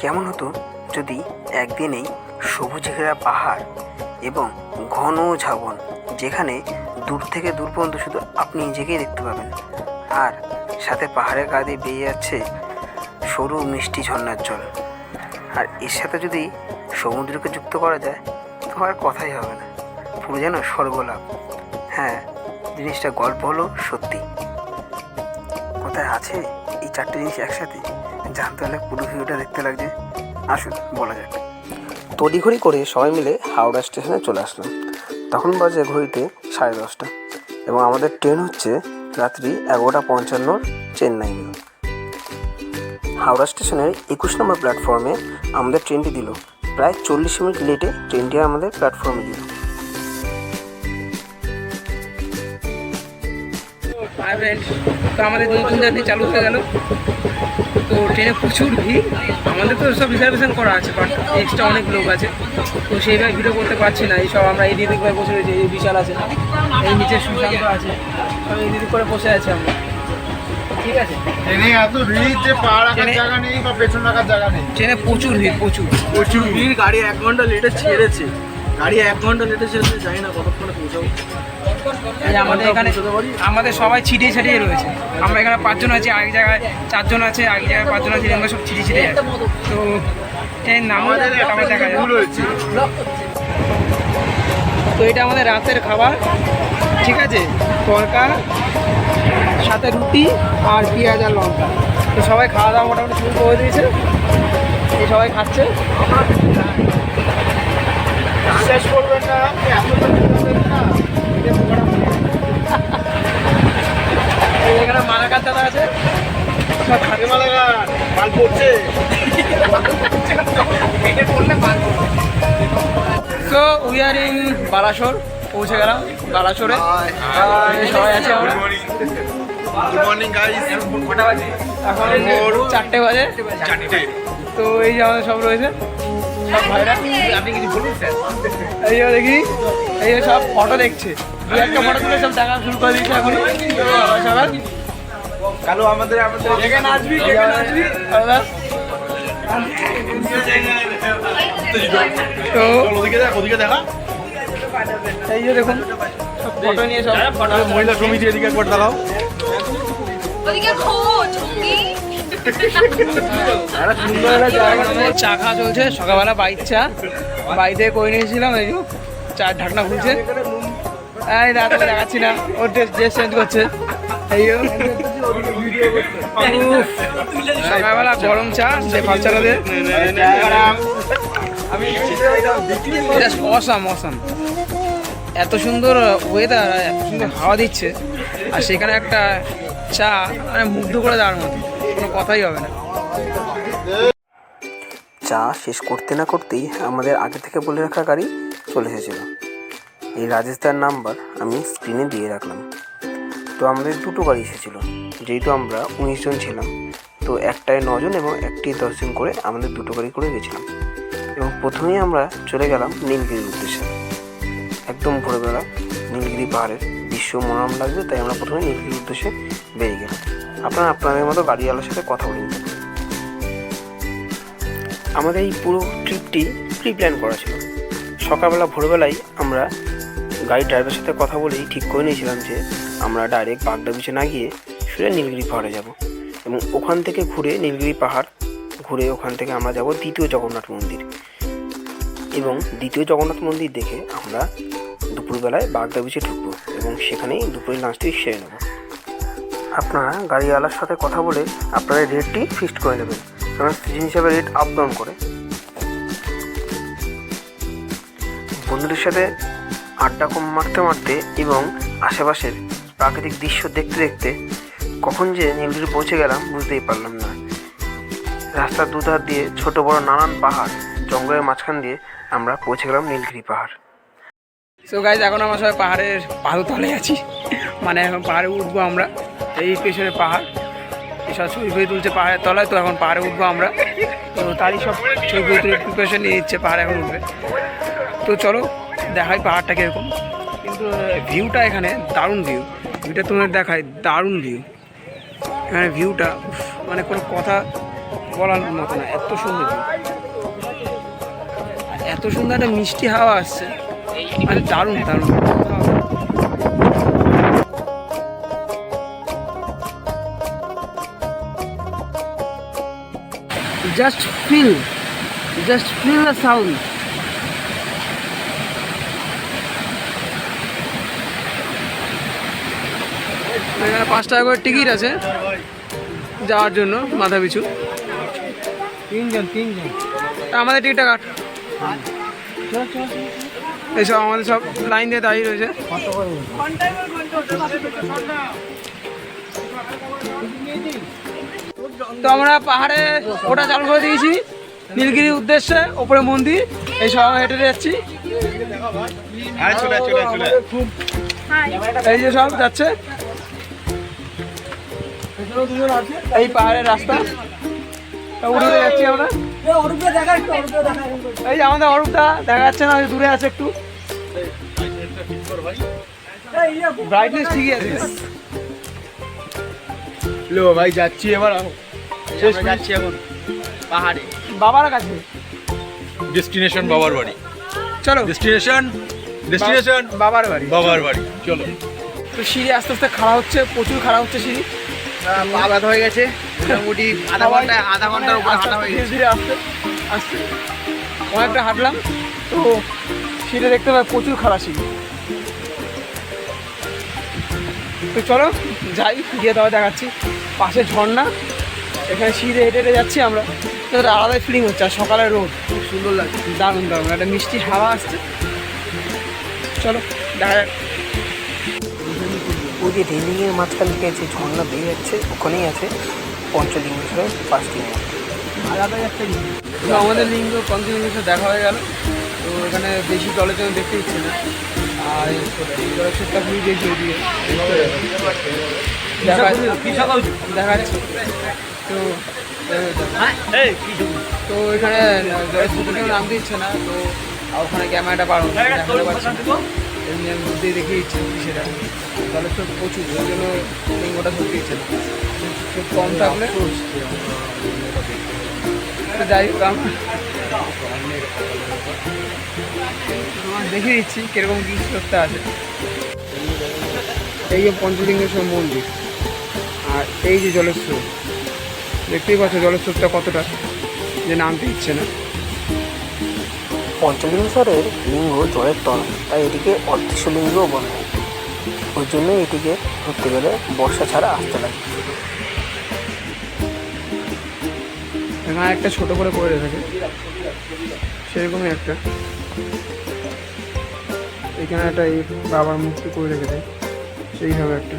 কেমন হতো যদি একদিনেই সবুজ ঘেরা পাহাড় এবং ঘন ঝাবন, যেখানে দূর থেকে দূর পর্যন্ত শুধু আপনি নিজেকেই দেখতে পাবেন, আর সাথে পাহাড়ের গা দিয়ে বেয়ে যাচ্ছে সরু মিষ্টি ঝর্ণার জল, আর এর সাথে যদি সমুদ্রকে যুক্ত করা যায় তো আর কথাই হবে না, পুরো যেন স্বর্গলাভ। হ্যাঁ, জিনিসটা গল্প হলো সত্যি। কোথায় আছে এই চারটে জিনিস একসাথে? জানতে হলে পুরো ভিডিওটা দেখতে লাগছে। আসুন বলা যাক। তড়িঘড়ি করে সবাই মিলে হাওড়া স্টেশনে চলে আসলাম। তখন বাজে ঘড়িতে 10:30 এবং আমাদের ট্রেন হচ্ছে রাত্রি 11:55 চেন্নাই মেল। হাওড়া স্টেশনের 21 নম্বর প্ল্যাটফর্মে আমাদের ট্রেনটি দিল। প্রায় 40 মিনিট লেটে ট্রেনটি আমাদের প্ল্যাটফর্মে দিল। তো আমাদের নতুন জার্নি চালু হয়ে গেল। তো ট্রেনে প্রচুর ভিড়। আমাদের তো সব রিজার্ভেশন করা আছে, বাট এক্সট্রা অনেক লোক আছে, তো সেইভাবে ভিডিও করতে পারছি না। এই সব আমরা এই দিদিক করে বসে রয়েছি, এই বিশাল আছে, এই নিচে সুশান্ত আছে, সব এই দিদিক করে বসে আছে আমরা। ঠিক আছে, ট্রেনে এত ভিড় যে পা রাখার জায়গা নেই বা পেছন রাখার জায়গা নেই। ট্রেনে প্রচুর ভিড়, প্রচুর প্রচুর ভিড়। গাড়ি 1 ঘন্টা লেটে ছেড়েছে, জানি না কতক্ষণে পৌঁছাবো। আমাদের এখানে আমাদের সবাই ছিটিয়ে ছিটিয়ে রয়েছে। আমরা এখানে 5 জন আছি, আরেক জায়গায় 4 জন আছে, আরেক জায়গায় 5 জন আছে, আমরা সব ছিটিয়ে ছিটিয়ে আছে। তো ট্রেন নামার আমার দেখা যায়। তো এটা আমাদের রাতের খাবার, ঠিক আছে, তরকা সাথে রুটি আর পেঁয়াজ আর লঙ্কা। তো সবাই খাওয়া দাওয়া মোটামুটি শুরু করে দিয়েছে, এই সবাই খাচ্ছে। শেষ করবেন না, এখানে মালাকার দাদা আছে, মাল পড়ছে। So we are in Balasore, পৌঁছে গেলাম বালাসোরে। সবাই আছে আমরা। Good morning guys. কটা বাজে? এখন 4টে বাজে। তো এই যে আমাদের সব রয়েছে, সব ভাইরা। আপনি কিছু বলুন স্যার। এই যে দেখি, এই যে সব ফটো দেখছে, একটা ফটো তুলে সব দেখা শুরু করে দিয়েছে এখন সবাই। কালো আমাদের এখানে আসবি, এখানে আসবি দাদা। তো ওদিকে দেখা এই যে দেখুন সব ফটো নিয়ে সব মহিলা সমিতি এদিকে একবার দাঁড়াও। চা খাওয়া চলছে, সকালবেলা বাইক চা, বাড়িতে করে নিয়েছিলাম। এই যে চার ঢাকনা খুলছে, এই রাতে দেখাচ্ছি না, ওর ড্রেস চেঞ্জ করছে। এই সকালবেলা গরম চা, সে বাচ্চারা দিয়ে অসাম অসাম। এত সুন্দর ওয়েদার, এত সুন্দর হাওয়া দিচ্ছে, আর সেখানে একটা চা মানে মুগ্ধ করে দেওয়ার মতো, কোনো কথাই হবে না। চা শেষ করতে না করতেই আমাদের আগে থেকে বলে রাখা গাড়ি চলে এসেছিলো। এই রাজেশদার নাম্বার আমি স্ক্রিনে দিয়ে রাখলাম। তো আমাদের 2টো গাড়ি এসেছিলো, যেহেতু আমরা 19 জন ছিলাম, তো একটায় 9 জন এবং একটি 10 জন করে আমাদের 2টো গাড়ি করে গেছিলাম। এবং প্রথমেই আমরা চলে গেলাম নীলগিরির উদ্দেশ্যে। একদম ভোরবেলা নীলগিরি পাহাড়ের দৃশ্য মনোরম লাগবে, তাই আমরা প্রথমে নীলগিরির উদ্দেশ্যে বেরিয়ে গেলাম। আপনারা আপনাদের মতো গাড়িওয়ালার সাথে কথা বলে নিতে পারেন। আমাদের এই পুরো ট্রিপটি প্রি প্ল্যান করা ছিল। সকালবেলা ভোরবেলায় আমরা গাড়ির ড্রাইভারের সাথে কথা বলেই ঠিক করে নিয়েছিলাম যে আমরা ডাইরেক্ট বাগদা বিচে না গিয়ে সোজা নীলগিরি পাহাড়ে যাব, এবং ওখান থেকে ঘুরে নীলগিরি পাহাড় ঘুরে ওখান থেকে আমরা যাব দ্বিতীয় জগন্নাথ মন্দির, এবং দ্বিতীয় জগন্নাথ মন্দির দেখে আমরা দুপুরবেলায় বাগদা বিচে ঢুকবো এবং সেখানেই দুপুরের লাঞ্চটি সেরে নেব। আপনারা গাড়িওয়ালার সাথে কথা বলে আপনারা রেটটি ফিক্সড করে নেবেন, কারণ সিজন হিসাবে রেট আপ ডাউন করে। বন্ধুদের সাথে আড্ডা মারতে মারতে এবং আশেপাশের প্রাকৃতিক দৃশ্য দেখতে দেখতে কখন যে নীলগিরি পৌঁছে গেলাম বুঝতেই পারলাম না। রাস্তার দুধার দিয়ে ছোট বড় নানান পাহাড়, জঙ্গলের মাঝখান দিয়ে আমরা পৌঁছে গেলাম নীলগিরি পাহাড়। সো গাইজ, এখন আমরা সবাই পাহাড়ের পাদতলে আছি, মানে এখন পাহাড়ে উঠবো আমরা। এই পেছনে পাহাড়, এসব ছবি ফবি তুলছে পাহাড়ের তলায়, তো এখন পাহাড়ে উঠবো আমরা। তো তারই সব ছবি ফবি তুলে প্রিপারেশন নিয়ে নিচ্ছে, পাহাড়ে এখন উঠবে। তো চলো দেখাই পাহাড়টা কীরকম। কিন্তু ভিউটা এখানে দারুণ ভিউটা তোমাদের দেখায়, দারুণ ভিউ। এখানে ভিউটা মানে কোনো কথা বলার মতো না, এত সুন্দর ভিউ। আর এত সুন্দর একটা মিষ্টি হাওয়া আসছে, মানে দারুণ দারুণ। Just feel the sound. এখানে 5 টাকা করে টিকিট আছে যাওয়ার জন্য মাথা পিছু। তিনজন আমাদের টিকিটটা কাট। এইসব আমাদের সব লাইন দিয়ে দাঁড়িয়ে রয়েছে। তো আমরা পাহাড়ে ওটা চালু করে দিয়েছি নীলগিরির উদ্দেশ্যে, ওপরে মন্দির। এই সব হেঁটে যাচ্ছি, এই যে সব যাচ্ছে, এই পাহাড়ের রাস্তা উঠে যাচ্ছি আমরা। এই যে আমাদের অরূপটা দেখা যাচ্ছে না, দূরে আছে একটু, ব্রাইটনেস ঠিকই আছে। লো ভাই যাচ্ছি এবার, যাচ্ছি এখন পাহাড়ে বাবার কাছে। ডেস্টিনেশন বাবার বাড়ি। চলো ডেস্টিনেশন বাবার বাড়ি। বাবার বাড়ি চলো। তো সিঁড়ি আস্তে আস্তে খাড়া হচ্ছে, প্রচুর খাড়া হচ্ছে সিঁড়ি। পা ব্যথা হয়ে গেছে মোটামুটি আধা ঘন্টার উপর হাঁটা হয়ে গেছে। ধীরে আস্তে আস্তে অনেকটা হাঁটলাম। তো সিঁড়ি দেখতে পাই প্রচুর খাড়া সিঁড়ি। তো চলো যাই, গিয়ে তবে দেখাচ্ছি। পাশে ঝর্ণা, এখানে সিঁড়ি হেঁটে হেঁটে যাচ্ছি আমরা। তো আলাদাই ফিলিং হচ্ছে। আর সকালের রোদ খুব সুন্দর লাগছে, দারুণ দারুণ একটা মিষ্টি হাওয়া আসছে। চলো দেখা যাক। ওই যে রেলিংয়ের মাঝখান থেকে যে ঝর্ণা বেয়ে যাচ্ছে, ওখানেই আছে পঞ্চলিঙ্গেশ্বরের 5টি মন্দির। আলাদাই একটা লিঙ্গ। তো আমাদের লিঙ্গ পঞ্চলিঙ্গেশ্বর দেখা হয়ে গেল। তো এখানে বেশি জলের জন্য দেখতে ইচ্ছে না, আর জলের স্রোতটা খুবই বেশি ওদিকে দেখা যাচ্ছে। তো তো এখানে জলের স্রোতে কেউ নামতে ইচ্ছে না। তো ওখানে ক্যামেরাটা পারো দেখাতে পারছি না, এমনি আমি বুঝতেই দেখে ইচ্ছে সেটা। জলের স্রোত প্রচুর, ওই জন্য লিঙ্গটা ধরতে ইচ্ছে না। খুব কম থাকলে যাই হোক, দেখে দিচ্ছি কিরকম কি স্রোতটা আছে। এই যে পঞ্চলিঙ্গেশ্বর মন্দির, আর এই যে জলের স্রোত, দেখতেই পাচ্ছ জলের স্রোতটা কতটা, যে নামতে ইচ্ছে না। পঞ্চলিঙ্গেশ্বরের লিঙ্গ জলের তলা, তাই এটিকে অদৃশ্য লিঙ্গও বলা হয়। ওই জন্য এটিকে ধরতে গেলে বর্ষা ছাড়া আসতে লাগে। এখানে একটা ছোট করে রেখেছে, সেরকমই একটা। এখানে একটা এই বাবার মুক্তি করে রেখেছে, সেইভাবে একটা।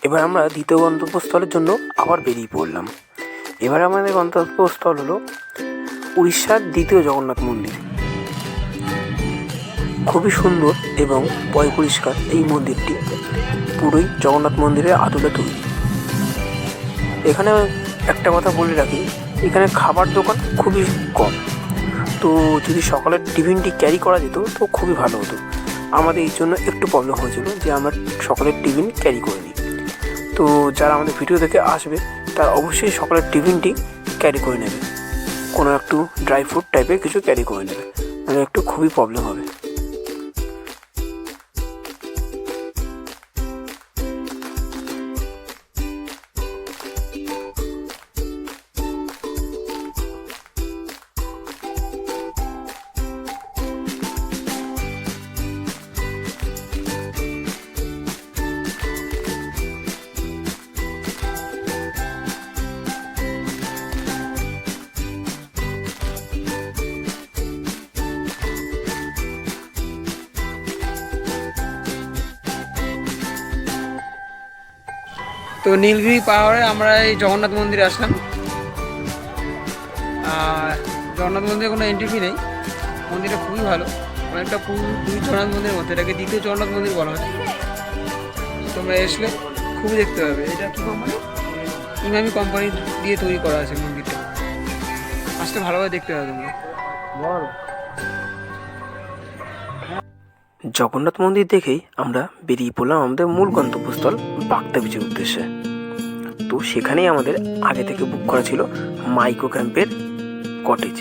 এবার আমরা দ্বিতীয় গন্তব্যস্থলের জন্য আবার বেরিয়ে পড়লাম। এবার আমাদের গন্তব্যস্থল হলো উড়িষ্যার দ্বিতীয় জগন্নাথ মন্দির। খুবই সুন্দর এবং পয় পরিষ্কার এই মন্দিরটি, পুরোই জগন্নাথ মন্দিরের আদলে তৈরি। এখানে একটা কথা বলে রাখি, এখানে খাবার দোকান খুবই কম। তো যদি সকালের টিফিনটি ক্যারি করা যেত তো খুবই ভালো হতো। আমাদের এই জন্য একটু প্রবলেম হয়েছিল যে আমরা সকালের টিফিন ক্যারি করিনি। তো যারা আমাদের ভিডিও দেখে আসবে তারা অবশ্যই সকালের টিফিনটি ক্যারি করে নেবে, কোনো একটু ড্রাই ফ্রুট টাইপের কিছু ক্যারি করে নেবে, মানে একটু খুবই প্রবলেম হবে। তো নীলগিরি পাহাড়ে আমরা এই জগন্নাথ মন্দিরে আসলাম। আর জগন্নাথ মন্দিরে কোনো এন্ট্রি ফি নেই। মন্দিরটা খুবই ভালো, অনেকটা দুই জগন্নাথ মন্দিরের মধ্যে, এটাকে দ্বিতীয় জগন্নাথ মন্দির বলা হয়। তোমরা এসলে খুবই দেখতে পাবে। এটা কী কোম্পানি? ইমামি কোম্পানি দিয়ে তৈরি করা আছে মন্দিরটা। আসতে ভালোভাবে দেখতে হবে তোমরা। জগন্নাথ মন্দির দেখেই আমরা বেরিয়ে পড়লাম আমাদের মূল গন্তব্যস্থল বাগদা বিচের উদ্দেশ্যে। তো সেখানেই আমাদের আগে থেকে বুক করা ছিল মাইক্রো ক্যাম্পের কটেজ।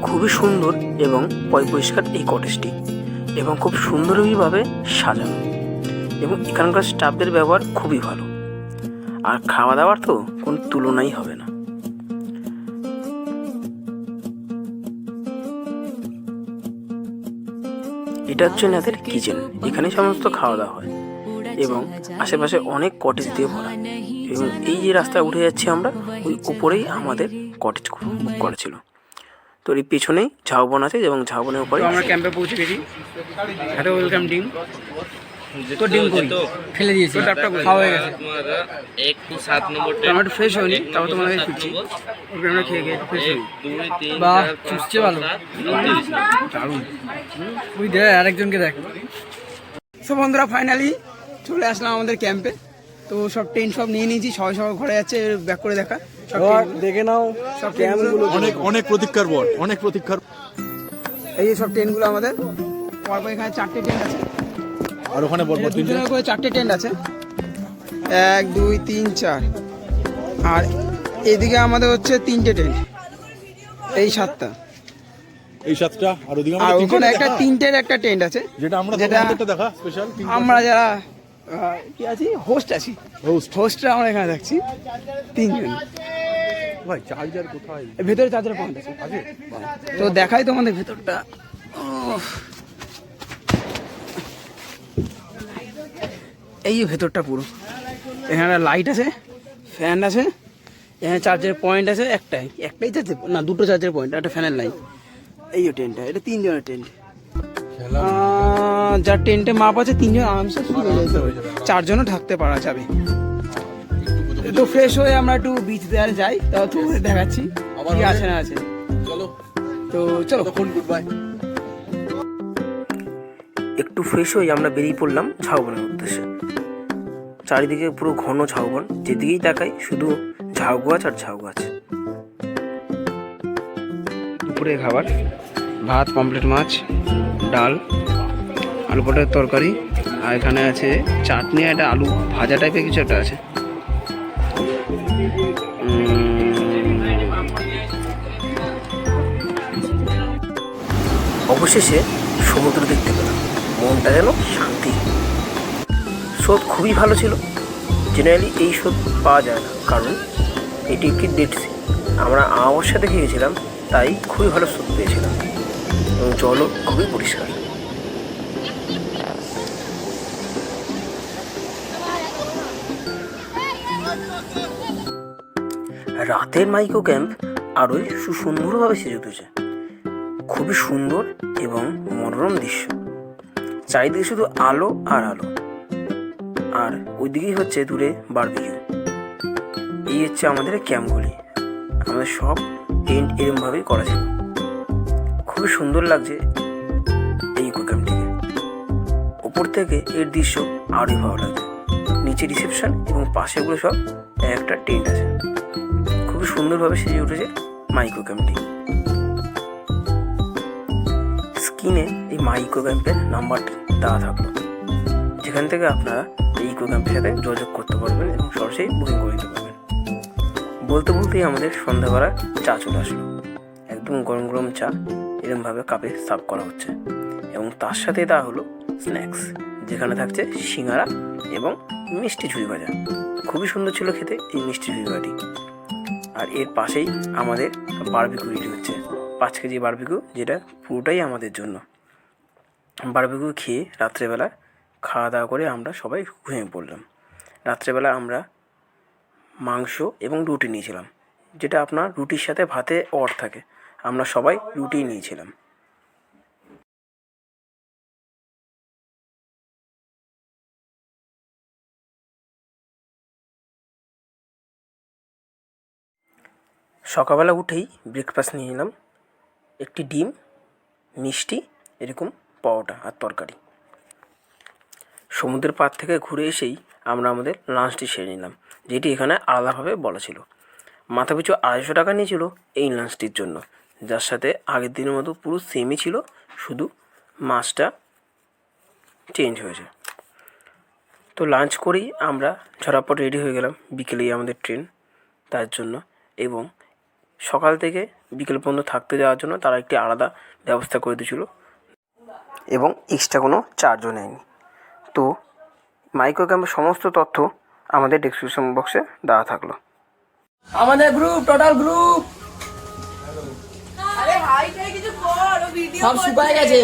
খুবই সুন্দর এবং পরিষ্কার এই কটেজটি, এবং খুব সুন্দরভাবে সাজানো, এবং এখানকার স্টাফদের ব্যবহার খুবই ভালো। আর খাওয়া দাওয়ার তো কোনো তুলনাই হবে না। এটা হচ্ছে এনাদের কিচেন, এখানে সমস্ত খাওয়া দাওয়া হয়, এবং আশেপাশে অনেক কটেজ দিয়ে ভরা। এবং এই যে রাস্তায় উঠে যাচ্ছি আমরা, ওই উপরেই আমাদের কটেজ বুক করা ছিল। তো এর পেছনেই ঝাউবন আছে, এবং ঝাউবনের উপরে আমরা ক্যাম্পে পৌঁছে গেছি। হ্যালো, ওয়েলকাম ডিম। তো ডিম কই ফেলে দিয়েছি, তো ডাবটা খাওয়া হয়ে গেছে। আমরা একটু ফ্রেশ হয়নি, তারপর তোমাদের ফিরছি। আমরা খেয়ে গিয়ে ফ্রেশ হই। বাহ, চুষছে ভালো, দারুণ। ওই দেখ আরেকজনকে দেখ। সো বন্ধুরা, ফাইনালি চলে আসলাম আমাদের ক্যাম্পে। তো সব টেন্ট সব নিয়ে নিয়েছি, সবাই সবাই ঘরে যাচ্ছে। ব্যাক করে দেখা, সব দেখে নাও সব ক্যাম্পগুলো। অনেক প্রতীক্ষার পর, অনেক প্রতীক্ষার। এই যে সব টেন্টগুলো আমাদের। পরপর এখানে 4টে টেন্ট আছে, আর ওখানে বলবো 3 জনের করে 4টে টেন্ট আছে। 1 2 3 4, আর এদিকে আমাদের হচ্ছে 3টে টেন্ট, এই 7টা। এই 7টা, আর ওদিকে আর ওখানে একটা 3টের একটা টেন্ট আছে, যেটা আমরা দেখা স্পেশাল। আমরা যারা কি আছি, হোস্ট আছি, হোস্টরা আমরা এখানে থাকছি 3 জন। ভাই চার্জার কোথায়? ভেতরে চার্জার পয়েন্ট আছে। তো দেখাই তোমাদের ভেতরটা। এই যে ভেতরটা পুরো, এখানে লাইট আছে, ফ্যান আছে, এখানে চার্জের পয়েন্ট আছে। একটাই চার্জের না, 2টো চার্জের পয়েন্ট, একটা ফ্যানের লাইন। এই যে টেন্টটা, এটা 3 জনের টেন্ট। যার টেন্টে মাপ আছে 3 জন আরামসে 4 জনও থাকতে পারা যাবে। তো ফ্রেশ হয়ে আমরা একটু বিচ দেয়ারে যাই, তাও তোমাদের দেখাচ্ছি কি আছে না আছে। তো চলো, গুড বাই। একটু ফ্রেশ হয়ে আমরা বেরিয়ে পড়লাম ঝাউবনের উদ্দেশ্যে। চারিদিকে পুরো ঘন ঝাউবন, যেদিকেই তাকাই শুধু ঝাউ গাছ আর ঝাউ গাছ। দুপুরে খাবার ভাত, পমফ্রেট মাছ, ডাল, আলু পটের তরকারি, আর এখানে আছে চাটনি, একটা আলু ভাজা টাইপের কিছু একটা আছে। অবশেষে সমুদ্র দেখতে পেলাম, মনটা যেন শান্তি। স্রোত খুবই ভালো ছিল। জেনারেলি এই স্রোত পাওয়া যায় না, কারণ এটি একটি ডেড সি। আমরা আমাবস্যা দেখে গেছিলাম, তাই খুবই ভালো স্রোত পেয়েছিলাম, এবং জলও খুবই পরিষ্কার। রাতের মাইক্রো ক্যাম্প আরোই সুসুন্দরভাবে সেজে উঠেছে। খুবই সুন্দর এবং মনোরম দৃশ্য। চারিদিকে শুধু আলো আর আলো, আর ওইদিকেই হচ্ছে দূরে বারবিকিউ। এই হচ্ছে আমাদের ক্যাম্পগুলি। আমাদের সব টেন্ট এরমভাবেই করা ছিল। খুবই সুন্দর লাগছে এই ইকো ক্যাম্পটিকে। ওপর থেকে এর দৃশ্য আরোই ভালো লাগছে। নিচে রিসেপশন এবং পাশেগুলো সব একটা টেন্ট আছে। খুবই সুন্দরভাবে সেজে উঠেছে মাইক্রো ক্যাম্পটি। স্ক্রিনে এই মাইক্রো ক্যাম্পের নাম্বারটি দেওয়া থাকলো, যেখান থেকে আপনারা এই ইকো ক্যাম্পের সাথে যোগাযোগ করতে পারবেন এবং সরাসরি বুকিং করে দিতে পারবেন। বলতে বলতেই আমাদের সন্ধ্যাবেলা চা চলে আসলো। একদম গরম গরম চা এরকমভাবে কাপে সার্ভ করা হচ্ছে, এবং তার সাথে দেওয়া হলো স্ন্যাক্স, যেখানে থাকছে সিঙ্গারা এবং মিষ্টি ঝুড়ি ভাজা। খুবই সুন্দর ছিল খেতে এই মিষ্টি ঝুড়ি ভাজাটি। আর এর পাশেই আমাদের বারবিকিউ রেডি হচ্ছে, 5 কেজি বারবিকিউ, যেটা পুরোটাই আমাদের জন্য। বারবিকিউ খেয়ে রাত্রেবেলা খাওয়া দাওয়া করে আমরা সবাই ঘুমিয়ে পড়লাম। রাত্রেবেলা আমরা মাংস এবং রুটি নিয়েছিলাম, যেটা আপনার রুটির সাথে ভাতে অর থাকে। আমরা সবাই রুটি নিয়েছিলাম। সকালবেলা উঠেই ব্রেকফাস্ট নিয়ে নিলাম, একটি ডিম, মিষ্টি, এরকম পরোটা আর তরকারি। সমুদ্রের পাড় থেকে ঘুরে এসেই আমরা আমাদের লাঞ্চটি সেরে নিলাম, যেটি এখানে আলাদাভাবে বলা ছিল। মাথাপিছু 250 টাকা নিয়েছিল এই লাঞ্চটির জন্য, যার সাথে আগের দিনের মতো পুরো সেমই ছিল, শুধু মাছটা চেঞ্জ হয়েছে। তো লাঞ্চ করেই আমরা ঝটাপট রেডি হয়ে গেলাম, বিকেলেই আমাদের ট্রেন তার জন্য। এবং সকাল থেকে বিকেল পর্যন্ত থাকতে যাওয়ার জন্য তারা একটি আলাদা ব্যবস্থা করে দিয়েছিল এবং এক্সট্রা কোনো চার্জও নেয়নি। তো মাইক্রো ক্যাম্পের সমস্ত তথ্য আমাদের ডেসক্রিপশন বক্সে দেওয়া থাকলো। আমাদের গ্রুপ, টোটাল গ্রুপ আরে হাই টাই কিছু কর, ও ভিডিও সব শুকায় গেছে।